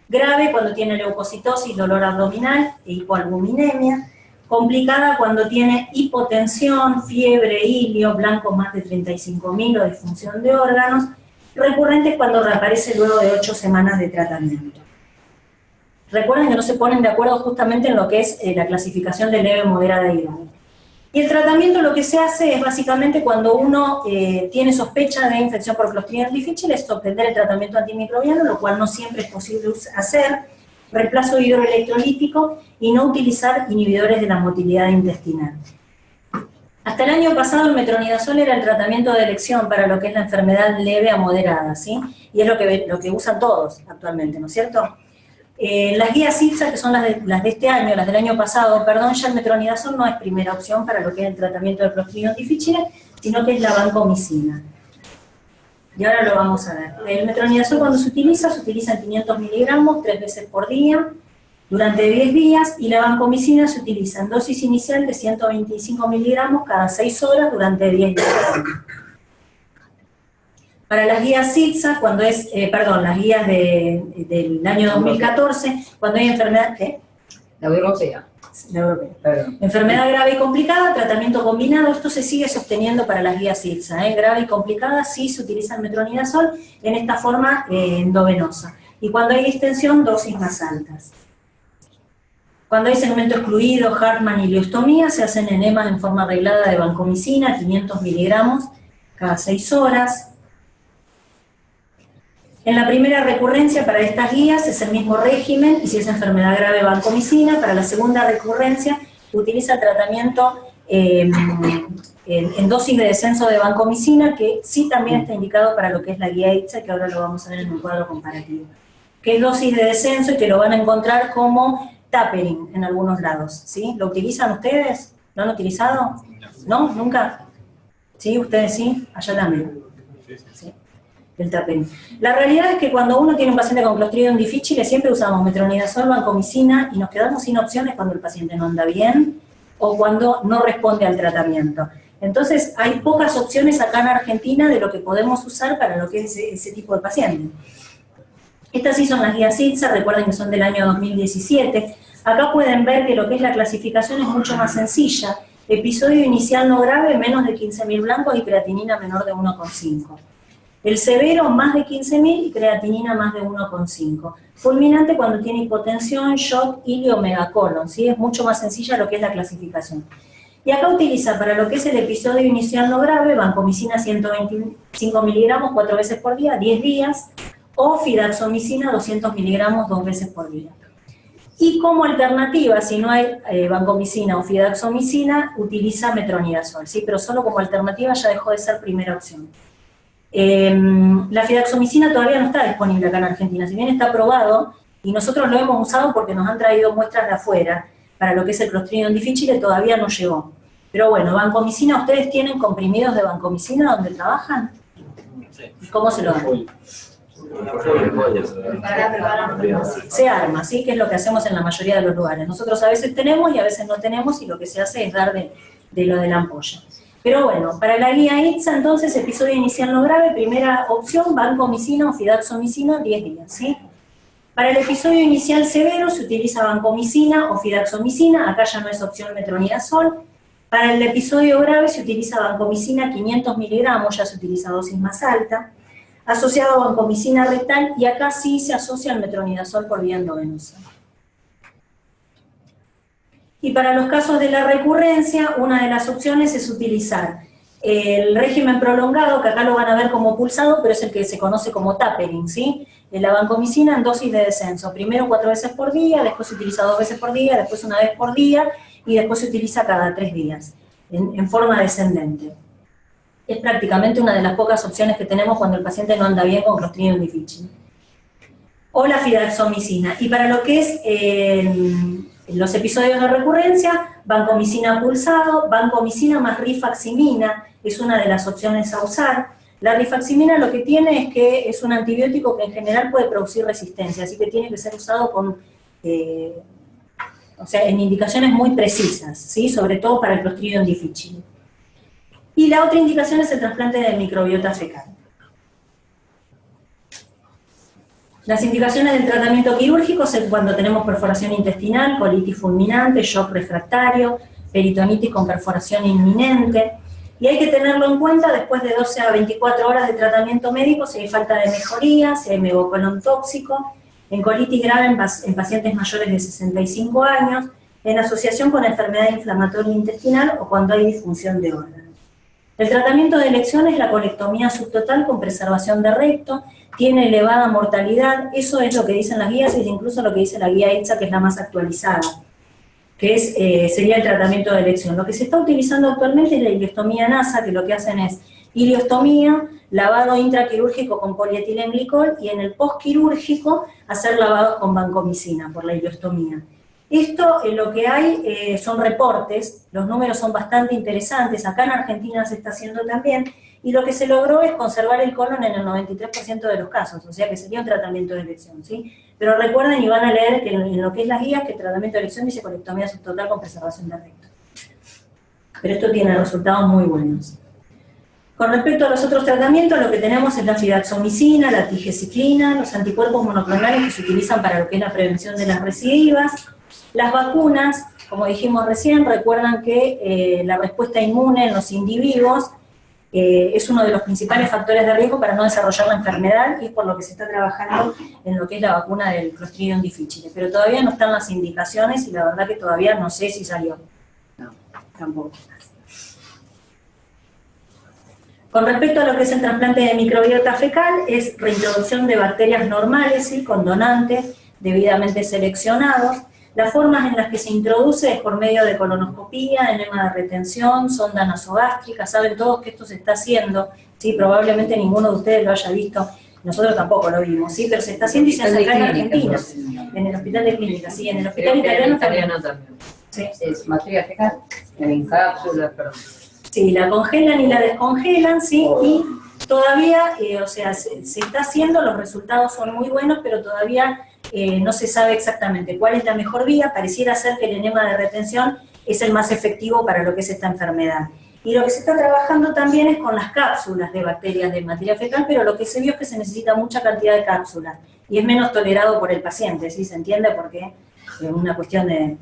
grave cuando tiene leucocitosis, dolor abdominal e hipoalbuminemia, complicada cuando tiene hipotensión, fiebre, ilio, blancos más de 35.000 o disfunción de órganos, recurrente cuando reaparece luego de 8 semanas de tratamiento. Recuerden que no se ponen de acuerdo justamente en lo que es la clasificación de leve, moderada y grave. Y el tratamiento lo que se hace es básicamente cuando uno tiene sospecha de infección por Clostridium difficile, es suspender el tratamiento antimicrobiano, lo cual no siempre es posible hacer, reemplazo hidroelectrolítico y no utilizar inhibidores de la motilidad intestinal. Hasta el año pasado el metronidazol era el tratamiento de elección para lo que es la enfermedad leve a moderada, ¿sí? Y es lo que usan todos actualmente, ¿no es cierto? Las guías ILSA, que son las de este año, las del año pasado, perdón, ya el metronidazol no es primera opción para lo que es el tratamiento de Clostridium difficile, sino que es la vancomicina. Y ahora lo vamos a ver. El metronidazol cuando se utiliza en 500 miligramos 3 veces por día, durante 10 días, y la vancomicina se utiliza en dosis inicial de 125 miligramos cada 6 horas durante 10 días. Para las guías ILSA, cuando es, las guías del año 2014, cuando hay enfermedad, ¿qué? La europea. La europea. Perdón. Enfermedad grave y complicada, tratamiento combinado, esto se sigue sosteniendo para las guías ILSA, grave y complicada, sí se utiliza el metronidazol en esta forma endovenosa. Y cuando hay distensión, dosis más altas. Cuando hay segmento excluido, Hartmann y ileostomía, se hacen enemas en forma arreglada de vancomicina, 500 miligramos cada 6 horas. En la primera recurrencia para estas guías es el mismo régimen, y si es enfermedad grave, vancomicina. Para la segunda recurrencia utiliza el tratamiento en dosis de descenso de vancomicina, que sí también está indicado para lo que es la guía ILSA, que ahora lo vamos a ver en un cuadro comparativo. Que es dosis de descenso y que lo van a encontrar como tapering en algunos lados, ¿sí? ¿Lo utilizan ustedes? ¿Lo han utilizado? ¿No? ¿Nunca? ¿Sí? ¿Ustedes sí? Allá también. ¿Sí? El tapering. La realidad es que cuando uno tiene un paciente con Clostridium difficile, siempre usamos metronidazol, vancomicina, y nos quedamos sin opciones cuando el paciente no anda bien o cuando no responde al tratamiento. Entonces, hay pocas opciones acá en Argentina de lo que podemos usar para lo que es ese tipo de paciente. Estas sí son las guías ILSA, recuerden que son del año 2017. Acá pueden ver que lo que es la clasificación es mucho más sencilla. Episodio inicial no grave, menos de 15.000 blancos y creatinina menor de 1,5. El severo, más de 15.000 y creatinina más de 1,5. Fulminante cuando tiene hipotensión, shock, ilio, megacolon, ¿sí? Es mucho más sencilla lo que es la clasificación. Y acá utiliza para lo que es el episodio inicial no grave, vancomicina 125 miligramos 4 veces por día, 10 días, o fidaxomicina 200 miligramos 2 veces por día. Y como alternativa, si no hay vancomicina o fidaxomicina, utiliza metronidazol, ¿sí? Pero solo como alternativa ya dejó de ser primera opción. La fidaxomicina todavía no está disponible acá en Argentina, si bien está aprobado, y nosotros lo hemos usado porque nos han traído muestras de afuera, para lo que es el Clostridium difficile todavía no llegó. Pero bueno, vancomicina, ¿ustedes tienen comprimidos de vancomicina donde trabajan? ¿Cómo se lo dan? Se arma, ¿sí? Que es lo que hacemos en la mayoría de los lugares. Nosotros a veces tenemos y a veces no tenemos, y lo que se hace es dar de lo de la ampolla. Pero bueno, para la guía ITSA, entonces, episodio inicial no grave, primera opción, vancomicina o fidaxomicina, 10 días, ¿sí? Para el episodio inicial severo se utiliza vancomicina o fidaxomicina, acá ya no es opción metronidazol. Para el episodio grave se utiliza vancomicina 500 miligramos, ya se utiliza dosis más alta, asociado a vancomicina rectal, y acá sí se asocia al metronidazol por vía endovenosa. Y para los casos de la recurrencia, una de las opciones es utilizar el régimen prolongado, que acá lo van a ver como pulsado, pero es el que se conoce como tapering, ¿sí? La vancomicina en dosis de descenso. Primero 4 veces por día, después se utiliza 2 veces por día, después 1 vez por día, y después se utiliza cada 3 días, en forma descendente. Es prácticamente una de las pocas opciones que tenemos cuando el paciente no anda bien con Clostridium difficile. O la fidaxomicina. Y para lo que es los episodios de recurrencia, vancomicina pulsado, vancomicina más rifaximina es una de las opciones a usar. La rifaximina lo que tiene es que es un antibiótico que en general puede producir resistencia, así que tiene que ser usado con, en indicaciones muy precisas, ¿sí? Sobre todo para el Clostridium difficile. Y la otra indicación es el trasplante de microbiota fecal. Las indicaciones del tratamiento quirúrgico son cuando tenemos perforación intestinal, colitis fulminante, shock refractario, peritonitis con perforación inminente. Y hay que tenerlo en cuenta después de 12 a 24 horas de tratamiento médico, si hay falta de mejoría, si hay megacolon tóxico, en colitis grave en pacientes mayores de 65 años, en asociación con enfermedad inflamatoria intestinal o cuando hay disfunción de órganos. El tratamiento de elección es la colectomía subtotal con preservación de recto, tiene elevada mortalidad, eso es lo que dicen las guías, y es incluso lo que dice la guía ITSA, que es la más actualizada, que sería el tratamiento de elección. Lo que se está utilizando actualmente es la ileostomía NASA, que lo que hacen es ileostomía, lavado intraquirúrgico con polietilenglicol, y en el postquirúrgico hacer lavados con vancomicina por la ileostomía. Esto, lo que hay son reportes, los números son bastante interesantes, acá en Argentina se está haciendo también, y lo que se logró es conservar el colon en el 93% de los casos, o sea que sería un tratamiento de elección, ¿sí? Pero recuerden y van a leer que en lo que es las guías, que el tratamiento de elección dice colectomía subtotal con preservación de recto. Pero esto tiene resultados muy buenos. Con respecto a los otros tratamientos, lo que tenemos es la fidaxomicina, la tigecyclina, los anticuerpos monoclonales que se utilizan para lo que es la prevención de las recidivas. Las vacunas, como dijimos recién, recuerdan que la respuesta inmune en los individuos es uno de los principales factores de riesgo para no desarrollar la enfermedad, y es por lo que se está trabajando en lo que es la vacuna del Clostridium difficile. Pero todavía no están las indicaciones y la verdad que todavía no sé si salió. No, tampoco. Con respecto a lo que es el trasplante de microbiota fecal, es reintroducción de bacterias normales, ¿sí? Con donantes debidamente seleccionados. Las formas en las que se introduce es por medio de colonoscopía, enema de retención, sonda nasogástrica. Saben todos que esto se está haciendo, ¿sí? Probablemente ninguno de ustedes lo haya visto, nosotros tampoco lo vimos, ¿sí? Pero se está haciendo y se hace acá en Argentina, en el hospital de clínica, ¿sí? En el hospital italiano también. ¿Sí? Es materia fecal, en cápsulas, perdón. Sí, la congelan y la descongelan, ¿sí? Y todavía, se está haciendo, los resultados son muy buenos, pero todavía no se sabe exactamente cuál es la mejor vía. Pareciera ser que el enema de retención es el más efectivo para lo que es esta enfermedad. Y lo que se está trabajando también es con las cápsulas de bacterias de materia fecal, pero lo que se vio es que se necesita mucha cantidad de cápsulas, y es menos tolerado por el paciente, ¿sí? ¿Se entiende? Porque es una cuestión de...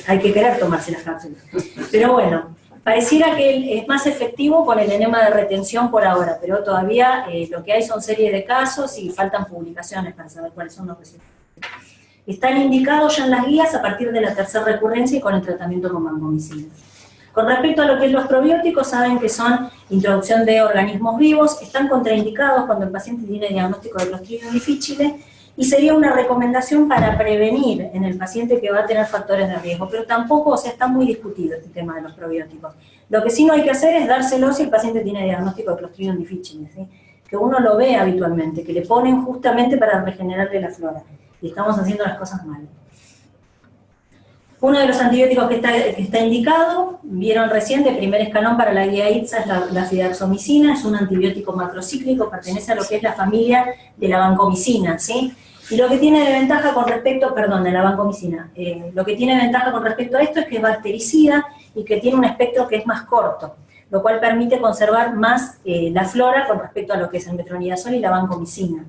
hay que querer tomarse las cápsulas. Pero bueno, pareciera que es más efectivo con el enema de retención por ahora, pero todavía lo que hay son series de casos y faltan publicaciones para saber cuáles son los resultados. Están indicados ya en las guías a partir de la tercera recurrencia y con el tratamiento con vancomicina. Con respecto a lo que es los probióticos, saben que son introducción de organismos vivos, están contraindicados cuando el paciente tiene diagnóstico de Clostridium difficile, y sería una recomendación para prevenir en el paciente que va a tener factores de riesgo, pero tampoco, está muy discutido este tema de los probióticos. Lo que sí no hay que hacer es dárselo si el paciente tiene diagnóstico de Clostridium difficile, ¿sí? Que uno lo ve habitualmente, que le ponen justamente para regenerarle la flora, y estamos haciendo las cosas mal. Uno de los antibióticos que está indicado, vieron recién, de primer escalón para la guía ITSA, es la fidaxomicina, es un antibiótico macrocíclico, pertenece a lo que es la familia de la vancomicina, ¿sí? Y lo que tiene de ventaja con respecto, de la vancomicina, lo que tiene de ventaja con respecto a esto es que es bactericida y que tiene un espectro que es más corto. lo cual permite conservar más la flora con respecto a lo que es el metronidazol y la vancomicina.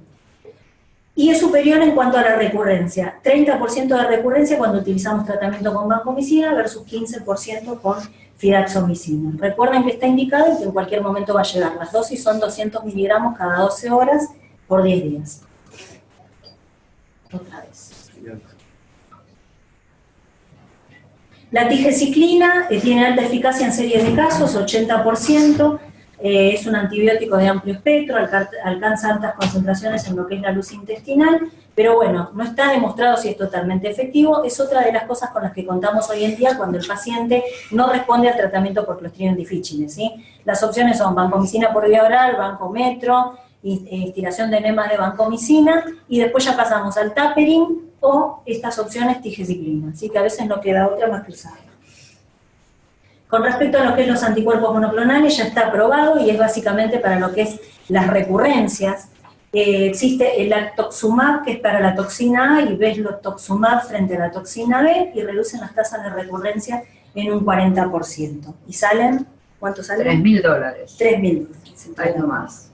Y es superior en cuanto a la recurrencia, 30% de recurrencia cuando utilizamos tratamiento con vancomicina versus 15% con fidaxomicina. Recuerden que está indicado y que en cualquier momento va a llegar. Las dosis son 200 miligramos cada 12 horas por 10 días. Otra vez. La tigeciclina tiene alta eficacia en series de casos, 80%. Es un antibiótico de amplio espectro, alcanza altas concentraciones en lo que es la luz intestinal, pero bueno, no está demostrado si es totalmente efectivo. Es otra de las cosas con las que contamos hoy en día cuando el paciente no responde al tratamiento por Clostridium difficile, ¿sí? Las opciones son vancomicina por vía oral, vancometro, instilación de enemas de vancomicina, y después ya pasamos al taperin o estas opciones tigeciclina, así que a veces no queda otra más que usarla. Con respecto a lo que es los anticuerpos monoclonales, ya está aprobado y es básicamente para lo que es las recurrencias. Existe el lactoxumab, que es para la toxina A, y veslotoxumab frente a la toxina B, y reducen las tasas de recurrencia en un 40%. ¿Y salen? ¿Cuánto salen? $3.000. 3.000. Ahí nomás.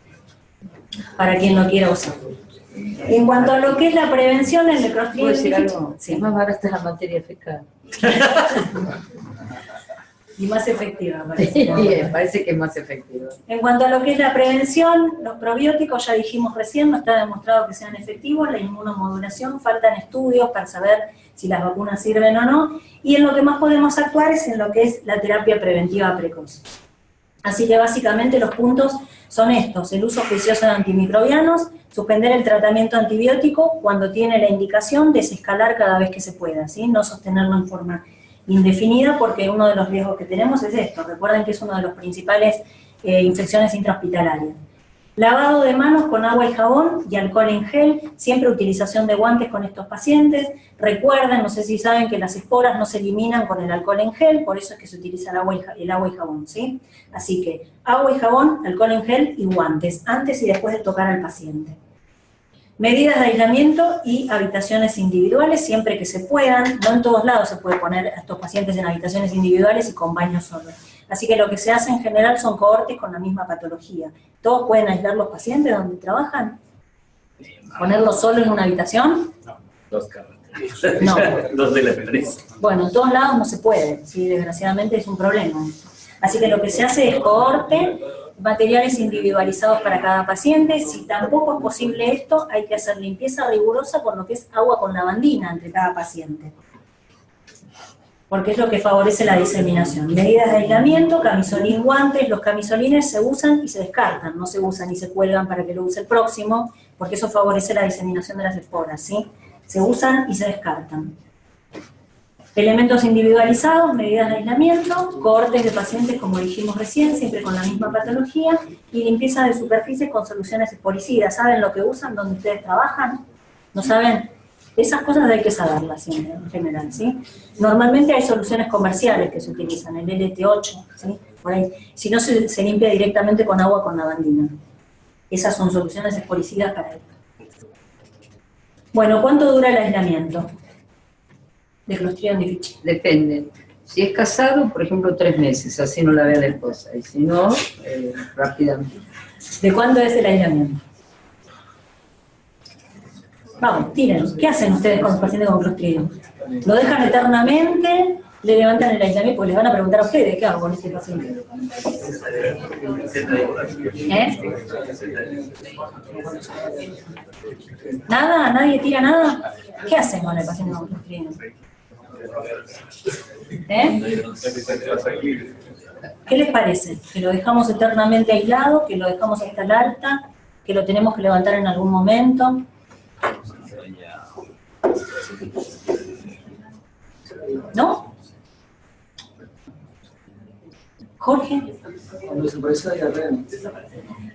Para quien lo quiera usar. En cuanto a lo que es la prevención, el de ¿Puedo Clostridium decir difficile, algo? sí, Es más barata la materia fecal. y más efectiva, parece. Bien, parece que es más efectivo. En cuanto a lo que es la prevención, los probióticos, ya dijimos recién, no está demostrado que sean efectivos. La inmunomodulación, faltan estudios para saber si las vacunas sirven o no, y en lo que más podemos actuar es en lo que es la terapia preventiva precoz. Así que básicamente los puntos son estos: el uso juicioso de antimicrobianos, suspender el tratamiento antibiótico cuando tiene la indicación, desescalar cada vez que se pueda, ¿sí? No sostenerlo en forma indefinida, porque uno de los riesgos que tenemos es esto. Recuerden que es uno de los principales infecciones intrahospitalarias. Lavado de manos con agua y jabón y alcohol en gel, siempre utilización de guantes con estos pacientes. Recuerden, no sé si saben, que las esporas no se eliminan con el alcohol en gel, por eso es que se utiliza el agua y jabón, ¿sí? Así que agua y jabón, alcohol en gel y guantes, antes y después de tocar al paciente. Medidas de aislamiento y habitaciones individuales, siempre que se puedan. No en todos lados se puede poner a estos pacientes en habitaciones individuales y con baños solos. Así que lo que se hace en general son cohortes con la misma patología. ¿Todos pueden aislar los pacientes donde trabajan? ¿Ponerlos solo en una habitación? No, dos carreteras. No. Dos de la tres. Bueno, en todos lados no se puede, ¿sí? Desgraciadamente es un problema. Así que lo que se hace es cohorte, materiales individualizados para cada paciente. Si tampoco es posible esto, hay que hacer limpieza rigurosa con lo que es agua con lavandina entre cada paciente, porque es lo que favorece la diseminación. Medidas de aislamiento, camisolín, guantes. Los camisolines se usan y se descartan, no se usan y se cuelgan para que lo use el próximo, porque eso favorece la diseminación de las esporas, ¿sí? Se usan y se descartan. Elementos individualizados, medidas de aislamiento, cohortes de pacientes, como dijimos recién, siempre con la misma patología, y limpieza de superficies con soluciones esporicidas. ¿Saben lo que usan donde ustedes trabajan? ¿No saben? Esas cosas hay que saberlas siempre, en general, ¿sí? Normalmente hay soluciones comerciales que se utilizan, el LT8, ¿sí? Por ahí. Si no, se limpia directamente con agua con lavandina. Esas son soluciones esporicidas para esto. Bueno, ¿cuánto dura el aislamiento de Clostridium difficile? Depende. Si es casado, por ejemplo, 3 meses, así no la vea la esposa. Y si no, rápidamente. ¿De cuándo es el aislamiento? Vamos, tiren. ¿Qué hacen ustedes con los pacientes con Clostridium? ¿Lo dejan eternamente? ¿Le levantan el aislamiento? Pues les van a preguntar a ustedes, ¿qué hago con este paciente? ¿Nada? ¿Nadie tira nada? ¿Qué hacen con el paciente con Clostridium? ¿Qué les parece? ¿Que lo dejamos eternamente aislado? ¿Que lo dejamos hasta el alta? ¿Que lo tenemos que levantar en algún momento? ¿No? Jorge. Cuando desaparece la diarrea.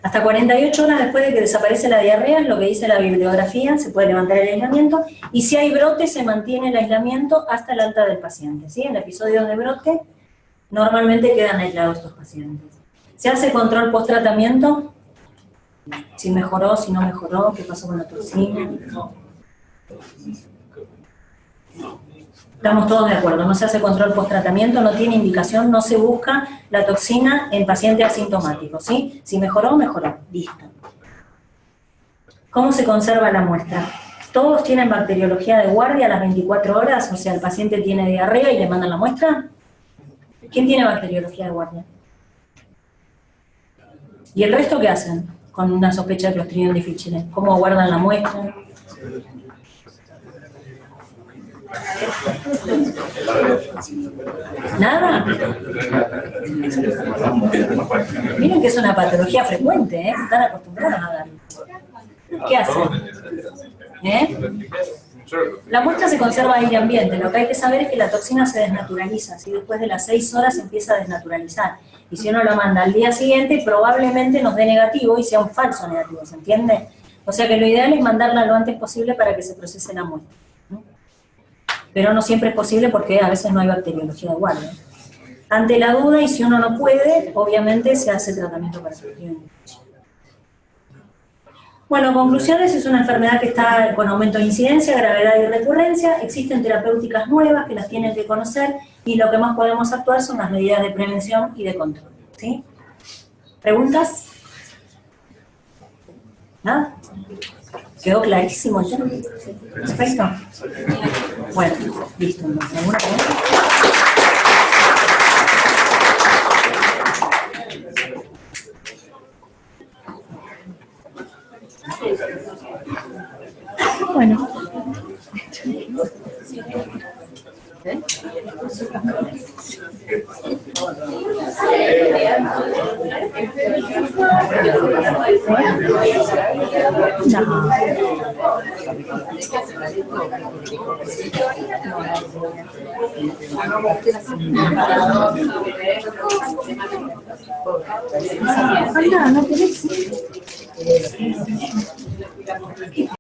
Hasta 48 horas después de que desaparece la diarrea, es lo que dice la bibliografía, se puede levantar el aislamiento, y si hay brote se mantiene el aislamiento hasta el alta del paciente, ¿sí? En episodios de brote normalmente quedan aislados estos pacientes. ¿Se hace control post-tratamiento? Si mejoró, si no mejoró, qué pasó con la toxina. Estamos todos de acuerdo, no se hace control post-tratamiento, no tiene indicación, no se busca la toxina en pacientes asintomáticos, ¿sí? Si mejoró, mejoró, listo. ¿Cómo se conserva la muestra? ¿Todos tienen bacteriología de guardia a las 24 horas? O sea, el paciente tiene diarrea y le mandan la muestra. ¿Quién tiene bacteriología de guardia? ¿Y el resto qué hacen con una sospecha de Clostridium difficile? ¿Cómo guardan la muestra? ¿Nada? Miren que es una patología frecuente, ¿eh? Están acostumbrados a darlo. ¿Qué hacen? La muestra se conserva aire ambiente. Lo que hay que saber es que la toxina se desnaturaliza. Si después de las 6 horas se empieza a desnaturalizar. Y si uno lo manda al día siguiente, probablemente nos dé negativo y sea un falso negativo, ¿se entiende? O sea que lo ideal es mandarla lo antes posible para que se procese la muestra. Pero no siempre es posible porque a veces no hay bacteriología de guardia. Ante la duda, y si uno no puede, obviamente se hace tratamiento para Clostridium difficile. Bueno, conclusiones, es una enfermedad que está con aumento de incidencia, gravedad y recurrencia. Existen terapéuticas nuevas que las tienen que conocer y lo que más podemos actuar son las medidas de prevención y de control. ¿Sí? ¿Preguntas? ¿Nada? ¿Quedó clarísimo el tema? ¿Perfecto? Bueno, listo. ¿Alguna pregunta? Bueno. No.